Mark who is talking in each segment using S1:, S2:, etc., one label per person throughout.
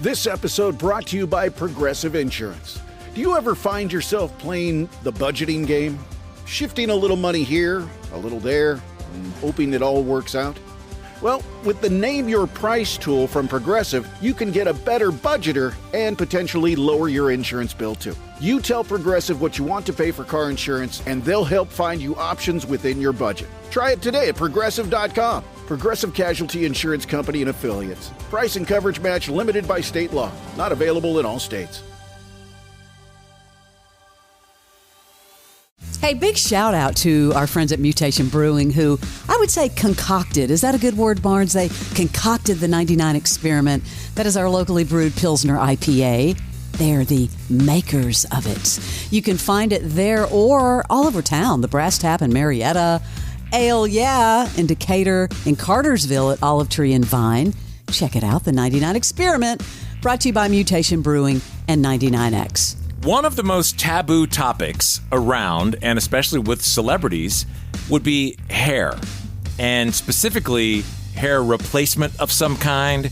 S1: This episode brought to you by Progressive Insurance. Do you ever find yourself playing the budgeting game? Shifting a little money here, a little there, and hoping it all works out? Well, with the Name Your Price tool from Progressive, you can get a better budgeter and potentially lower your insurance bill too. You tell Progressive what you want to pay for car insurance, and they'll help find you options within your budget. Try it today at Progressive.com. Progressive Casualty Insurance Company and Affiliates. Price and coverage match limited by state law. Not available in all states.
S2: Hey, big shout out to our friends at Mutation Brewing who I would say concocted. Is that a good word, Barnes? They concocted the 99 Experiment. That is our locally brewed Pilsner IPA. They're the makers of it. You can find it there or all over town. The Brass Tap in Marietta, Ale Yeah in Decatur, in Cartersville at Olive Tree and Vine. Check it out, the 99 Experiment, brought to you by Mutation Brewing and 99X.
S3: One of the most taboo topics around, and especially with celebrities, would be hair. And specifically, hair replacement of some kind.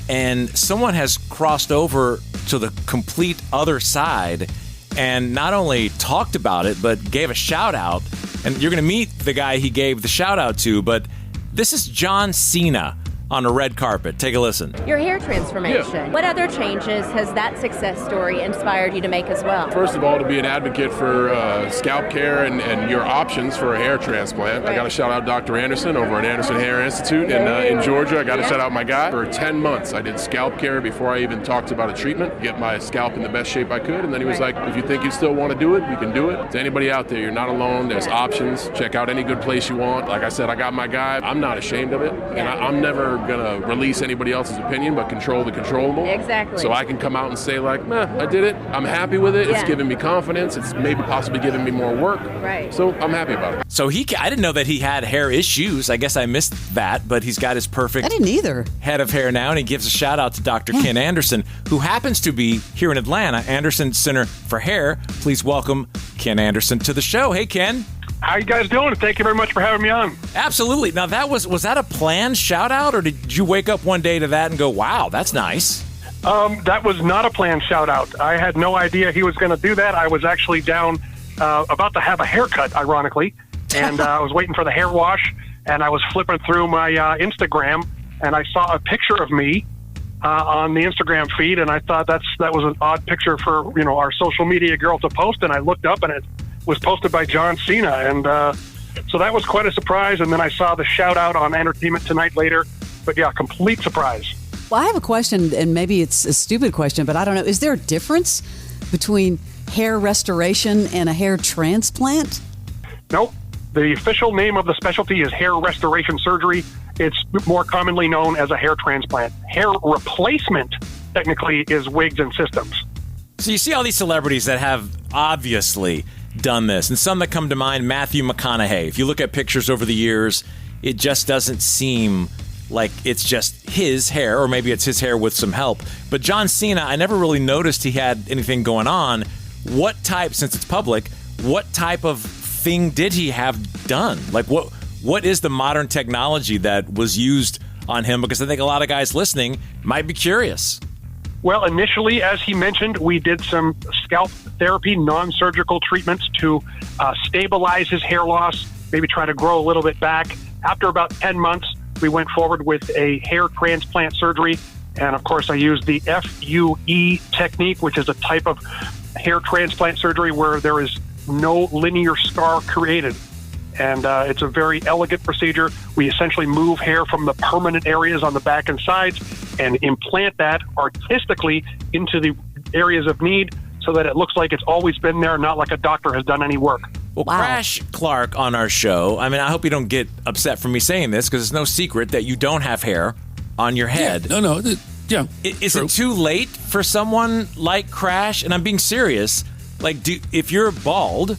S3: And someone has crossed over to the complete other side and not only talked about it, but gave a shout out. And you're going to meet the guy he gave the shout out to, but this is John Cena on a red carpet. Take a listen.
S4: Your hair transformation.
S5: Yeah.
S4: What other changes has that success story inspired you to make as well?
S5: First of all, to be an advocate for scalp care and your options for a hair transplant. I got to shout out Dr. Anderson over at Anderson Hair Institute in Georgia. I got to shout out my guy. For 10 months, I did scalp care before I even talked about a treatment, get my scalp in the best shape I could. And then he was like, if you think you still want to do it, we can do it. To anybody out there, you're not alone. There's options. Check out any good place you want. Like I said, I got my guy. I'm not ashamed of it. And I'm never going to release anybody else's opinion, but control the controllable.
S4: Exactly.
S5: So I can come out and say like, I did it. I'm happy with it. It's giving me confidence. It's maybe possibly giving me more work.
S4: Right.
S5: So I'm happy about it.
S3: So I didn't know that he had hair issues. I guess I missed that, but he's got his perfect
S2: I didn't either.
S3: head of hair now, and he gives a shout out to Dr. Ken Anderson, who happens to be here in Atlanta, Anderson Center for Hair. Please welcome Ken Anderson to the show. Hey, Ken.
S6: How you guys doing? Thank you very much for having me on.
S3: Absolutely. Now, was that a planned shout out, or did you wake up one day to that and go, wow, that's nice?
S6: That was not a planned shout out. I had no idea he was going to do that. I was actually down about to have a haircut, ironically, and I was waiting for the hair wash, and I was flipping through my Instagram, and I saw a picture of me on the Instagram feed, and I thought that was an odd picture for our social media girl to post, and I looked up, and it was posted by John Cena, and so that was quite a surprise. And then I saw the shout out on Entertainment Tonight later, but yeah, complete surprise.
S2: Well, I have a question, and maybe it's a stupid question, but I don't know. Is there a difference between hair restoration and a hair transplant?
S6: Nope. The official name of the specialty is hair restoration surgery. It's more commonly known as a hair transplant. Hair replacement, technically, is wigs and systems.
S3: So you see all these celebrities that have obviously done this, and some that come to mind, Matthew McConaughey. If you look at pictures over the years, it just doesn't seem like it's just his hair, or maybe it's his hair with some help. But John Cena, I never really noticed he had anything going on. What type, since it's public, what type of thing did he have done? Like what is the modern technology that was used on him? Because I think a lot of guys listening might be curious.
S6: Well, initially, as he mentioned, we did some scalp therapy, non-surgical treatments to stabilize his hair loss, maybe try to grow a little bit back. After about 10 months, we went forward with a hair transplant surgery. And of course, I used the FUE technique, which is a type of hair transplant surgery where there is no linear scar created. And it's a very elegant procedure. We essentially move hair from the permanent areas on the back and sides and implant that artistically into the areas of need so that it looks like it's always been there, not like a doctor has done any work.
S3: Well, wow. Crash Clark on our show, I mean, I hope you don't get upset for me saying this because it's no secret that you don't have hair on your head.
S7: Yeah, no. Yeah.
S3: Is
S7: true.
S3: it too late for someone like Crash? And I'm being serious. Like, if you're bald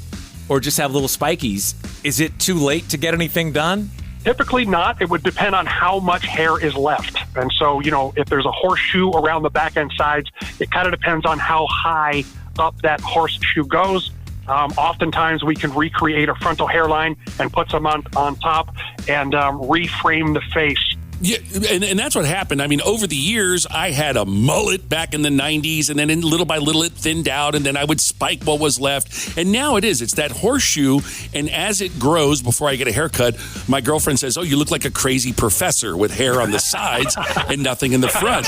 S3: or just have little spikies, is it too late to get anything done?
S6: Typically not. It would depend on how much hair is left. And so, if there's a horseshoe around the back and sides, it kind of depends on how high up that horseshoe goes. Oftentimes we can recreate a frontal hairline and put some on top and reframe the face
S7: Yeah, and that's what happened. I mean, over the years, I had a mullet back in the 90s, and then little by little it thinned out, and then I would spike what was left. And now it's that horseshoe, and as it grows, before I get a haircut, my girlfriend says, oh, you look like a crazy professor with hair on the sides and nothing in the front.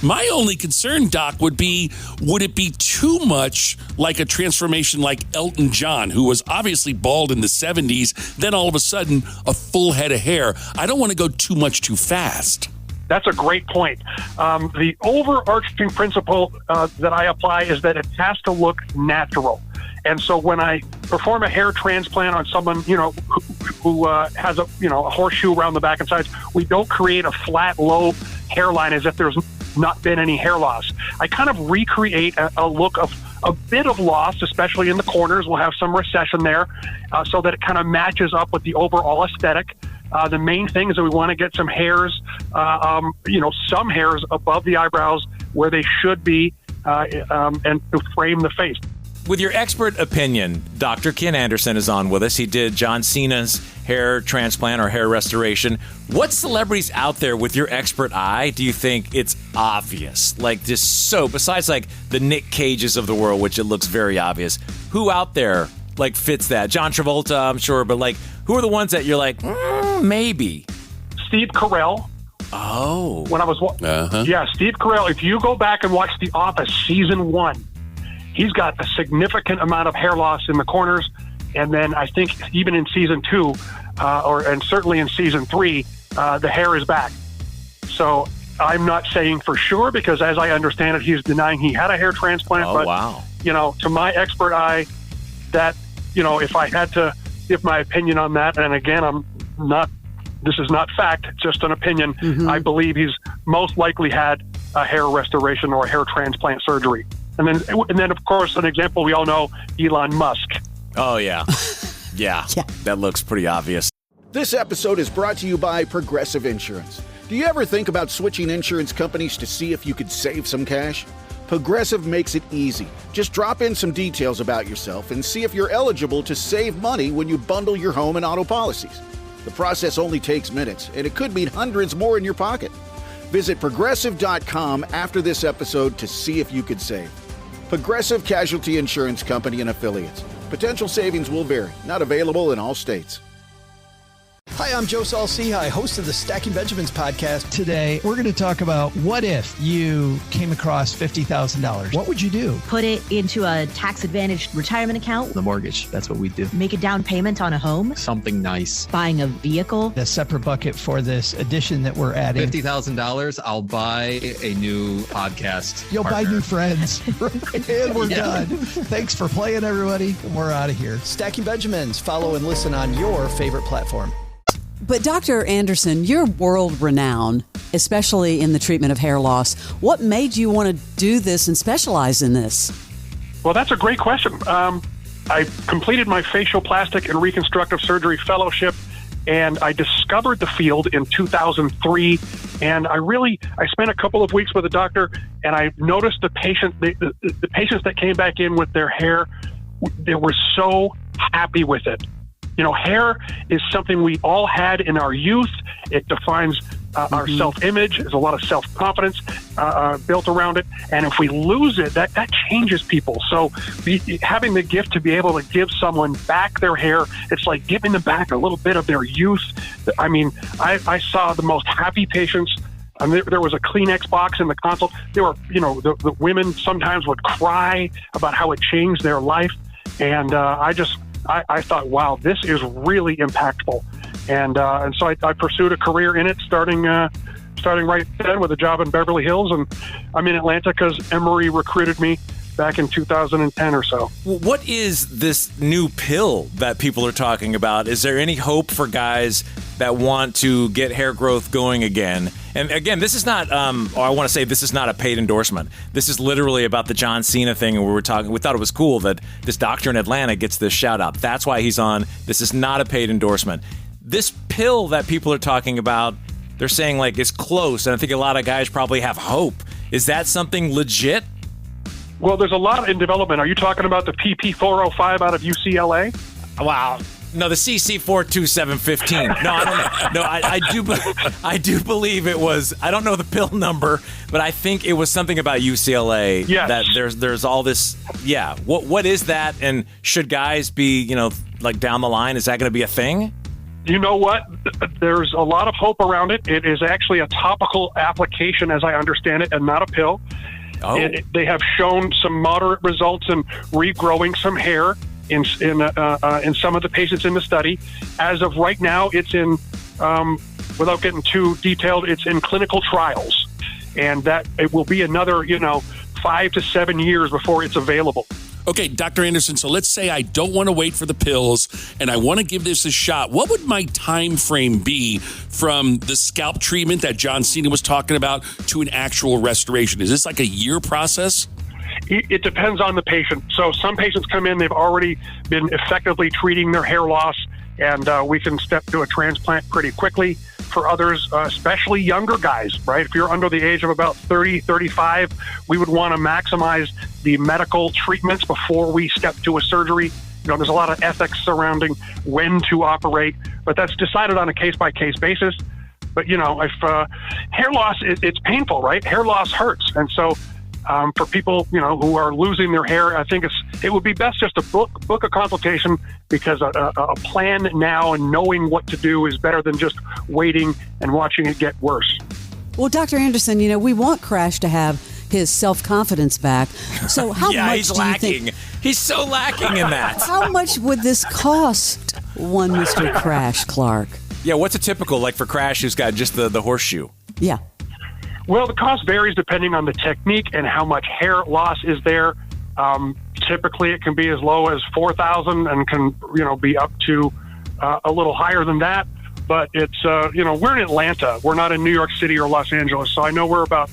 S7: My only concern, Doc, would it be too much like a transformation like Elton John, who was obviously bald in the 70s, then all of a sudden a full head of hair? I don't want to go too much too fast.
S6: That's a great point. The overarching principle that I apply is that it has to look natural. And so when I perform a hair transplant on someone, who has a horseshoe around the back and sides, we don't create a flat, low hairline as if there's not been any hair loss. I kind of recreate a look of a bit of loss, especially in the corners. We'll have some recession there so that it kind of matches up with the overall aesthetic. The main thing is that we want to get some hairs, some hairs above the eyebrows where they should be, and to frame the face.
S3: With your expert opinion, Dr. Ken Anderson is on with us. He did John Cena's hair transplant or hair restoration. What celebrities out there with your expert eye do you think it's obvious? Like just so, besides like the Nick Cages of the world, which it looks very obvious, who out there like fits that? John Travolta, I'm sure, but like who are the ones that you're like, maybe?
S6: Steve Carell.
S3: Oh.
S6: When I was, Steve Carell. If you go back and watch The Office season 1, he's got a significant amount of hair loss in the corners. And then I think even in season 2, and certainly in season 3, the hair is back. So I'm not saying for sure because as I understand it, he's denying he had a hair transplant.
S3: Oh,
S6: but,
S3: wow.
S6: To my expert eye, that, if I had to give my opinion on that, and again, this is not fact, it's just an opinion. Mm-hmm. I believe he's most likely had a hair restoration or a hair transplant surgery. And then, of course, an example we all know, Elon Musk.
S3: Oh, yeah. Yeah, that looks pretty obvious.
S1: This episode is brought to you by Progressive Insurance. Do you ever think about switching insurance companies to see if you could save some cash? Progressive makes it easy. Just drop in some details about yourself and see if you're eligible to save money when you bundle your home and auto policies. The process only takes minutes, and it could mean hundreds more in your pocket. Visit Progressive.com after this episode to see if you could save. Progressive Casualty Insurance Company and Affiliates. Potential savings will vary. Not available in all states.
S8: Hi, I'm Joe Saul-Sehy, host of the Stacking Benjamins podcast. Today, we're going to talk about what if you came across $50,000? What would you do?
S9: Put it into a tax-advantaged retirement account.
S10: The mortgage, that's what we do.
S9: Make a down payment on a home.
S10: Something nice.
S9: Buying a vehicle.
S8: A separate bucket for this addition that we're adding.
S10: $50,000, I'll buy a new podcast.
S8: You'll buy new friends. And we're done. Thanks for playing, everybody. We're out of here. Stacking Benjamins. Follow and listen on your favorite platform.
S2: But Dr. Anderson, you're world renowned, especially in the treatment of hair loss. What made you want to do this and specialize in this?
S6: Well, that's a great question. I completed my facial plastic and reconstructive surgery fellowship, and I discovered the field in 2003. And I spent a couple of weeks with a doctor, and I noticed the patients that came back in with their hair, they were so happy with it. Hair is something we all had in our youth. It defines our self-image. There's a lot of self-confidence built around it. And if we lose it, that changes people. So having the gift to be able to give someone back their hair, it's like giving them back a little bit of their youth. I mean, I saw the most happy patients. There was a Kleenex box in the consult. There were, the women sometimes would cry about how it changed their life. And I thought, wow, this is really impactful, and so I pursued a career in it, starting right then with a job in Beverly Hills, and I'm in Atlanta because Emory recruited me back in 2010 or so.
S3: What is this new pill that people are talking about? Is there any hope for guys that want to get hair growth going again? And again, this is not, I want to say this is not a paid endorsement. This is literally about the John Cena thing, and we thought it was cool that this doctor in Atlanta gets this shout out. That's why he's on. This is not a paid endorsement. This pill that people are talking about, they're saying like is close, and I think a lot of guys probably have hope. Is that something legit?
S6: Well, there's a lot in development. Are you talking about the PP405 out of UCLA?
S3: Wow. No, the CC42715. No, I don't know. No, I do believe it was. I don't know the pill number, but I think it was something about UCLA.
S6: Yes.
S3: That there's all this. Yeah. What is that? And should guys be, like down the line? Is that going to be a thing?
S6: You know what? There's a lot of hope around it. It is actually a topical application, as I understand it, and not a pill.
S3: Oh.
S6: They have shown some moderate results in regrowing some hair in some of the patients in the study. As of right now, it's in, without getting too detailed, it's in clinical trials, and that it will be another 5 to 7 years before it's available.
S7: Okay, Dr. Anderson, so let's say I don't want to wait for the pills and I want to give this a shot. What would my time frame be from the scalp treatment that John Cena was talking about to an actual restoration? Is this like a year process?
S6: It depends on the patient. So some patients come in, they've already been effectively treating their hair loss, and we can step to a transplant pretty quickly. For others, especially younger guys, right? If you're under the age of about 30, 35, we would want to maximize the medical treatments before we step to a surgery. There's a lot of ethics surrounding when to operate, but that's decided on a case-by-case basis. But, if hair loss, it's painful, right? Hair loss hurts. And so for people, who are losing their hair, I think it would be best just to book a consultation, because a plan now and knowing what to do is better than just waiting and watching it get worse.
S2: Well, Dr. Anderson, we want Crash to have his self-confidence back. So how much
S3: he's
S2: do
S3: lacking.
S2: you think?
S3: He's so lacking in that.
S2: How much would this cost one Mr. Crash Clark?
S3: Yeah, what's a typical, like for Crash who's got just the horseshoe?
S2: Yeah.
S6: Well, the cost varies depending on the technique and how much hair loss is there. Typically, it can be as low as $4,000 and can, be up to a little higher than that. But it's, we're in Atlanta. We're not in New York City or Los Angeles. So I know we're about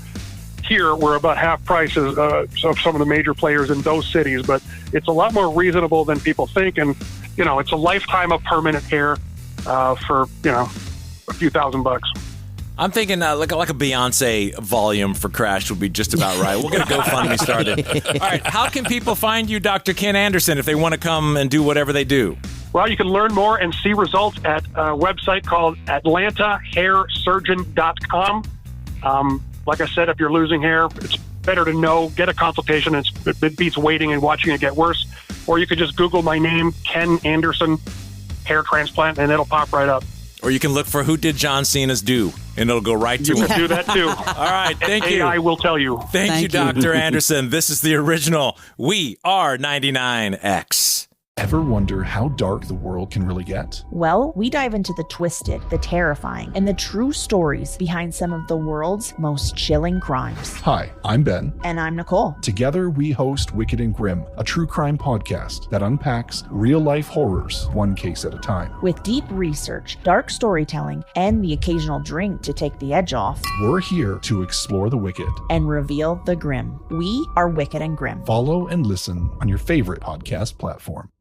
S6: half prices of some of the major players in those cities. But it's a lot more reasonable than people think. And, it's a lifetime of permanent hair for, a few $1,000.
S3: I'm thinking like a Beyonce volume for Crash would be just about right. We'll get a GoFundMe started. All right, how can people find you, Dr. Ken Anderson, if they want to come and do whatever they do?
S6: Well, you can learn more and see results at a website called AtlantaHairSurgeon.com. Like I said, if you're losing hair, it's better to know, get a consultation. It beats waiting and watching it get worse. Or you could just Google my name, Ken Anderson, hair transplant, and it'll pop right up.
S3: Or you can look for who did John Cena's do, and it'll go right to him.
S6: You can do that, too.
S3: All right, thank you.
S6: AI will tell you.
S3: Thank you, Dr. Anderson. This is the original We Are 99X.
S11: Ever wonder how dark the world can really get?
S12: Well, we dive into the twisted, the terrifying, and the true stories behind some of the world's most chilling crimes.
S11: Hi, I'm Ben.
S12: And I'm Nicole.
S11: Together, we host Wicked and Grim, a true crime podcast that unpacks real-life horrors one case at a time.
S12: With deep research, dark storytelling, and the occasional drink to take the edge off,
S11: we're here to explore the wicked
S12: and reveal the grim. We are Wicked and Grim.
S11: Follow and listen on your favorite podcast platform.